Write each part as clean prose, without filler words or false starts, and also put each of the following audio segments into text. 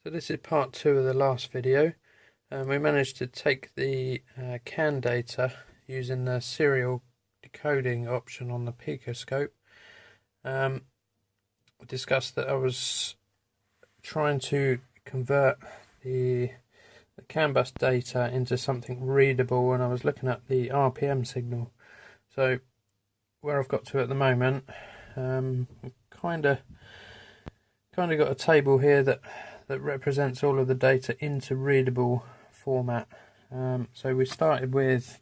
So this is part 2 of the last video. We managed to take the CAN data using the serial decoding option on the picoscope. We discussed that I was trying to convert the CAN bus data into something readable, and I was looking at the RPM signal. So where I've got to at the moment, kind of got a table here that represents all of the data into readable format. So we started with,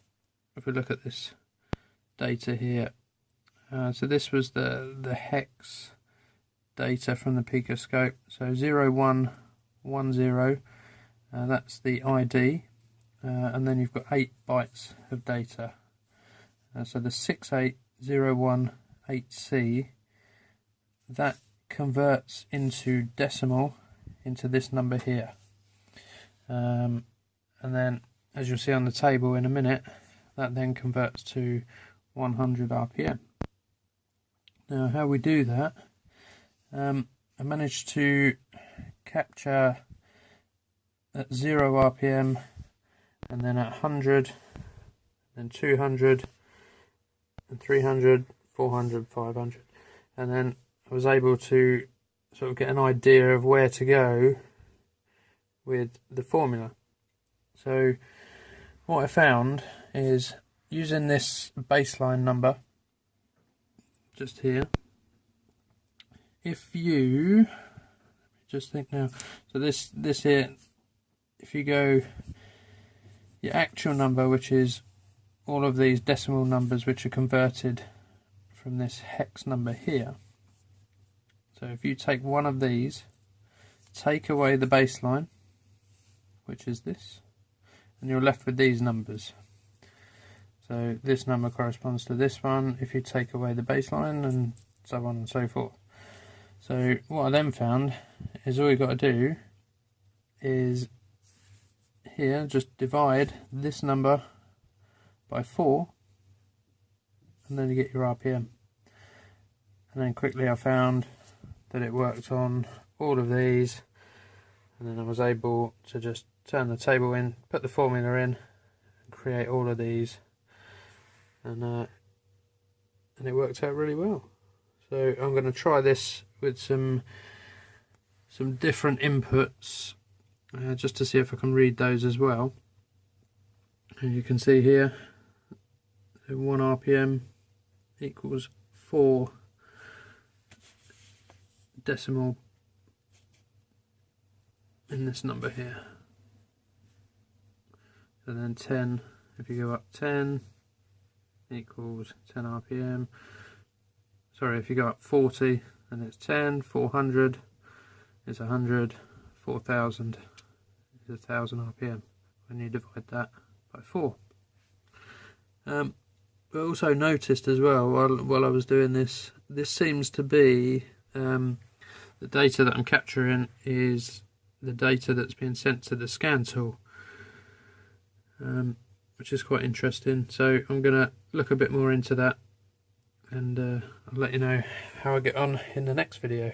if we look at this data here, so this was the hex data from the picoscope. So 0110, that's the ID, and then you've got 8 bytes of data. So the 68018C, that converts into decimal into this number here, and then, as you'll see on the table in a minute, that then converts to 100 RPM. Now, how we do that, I managed to capture at 0 RPM, and then at 100, then 200, and 300, 400, 500, and then I was able to sort of get an idea of where to go with the formula. So what I found is, using this baseline number just here, if you just think now, so this here, if you go your actual number, which is all of these decimal numbers which are converted from this hex number here. So if you take one of these, take away the baseline, which is this, and you're left with these numbers. So this number corresponds to this one if you take away the baseline, and so on and so forth. So what I then found is all you've got to do is here just divide this number by 4, and then you get your RPM. And then quickly I found that it worked on all of these, and then I was able to just turn the table in, put the formula in, and create all of these, and it worked out really well. So I'm going to try this with some different inputs, just to see if I can read those as well. And you can see here, 1 RPM equals 4 decimal in this number here. So then 10, if you go up 10 equals 10 RPM. Sorry, if you go up 40, then it's 10, 400 is 100, 4000 is 1000 RPM when you divide that by 4. I also noticed as well, while I was doing this, this seems to be the data that I'm capturing is the data that's being sent to the scan tool, which is quite interesting. So I'm going to look a bit more into that, and I'll let you know how I get on in the next video.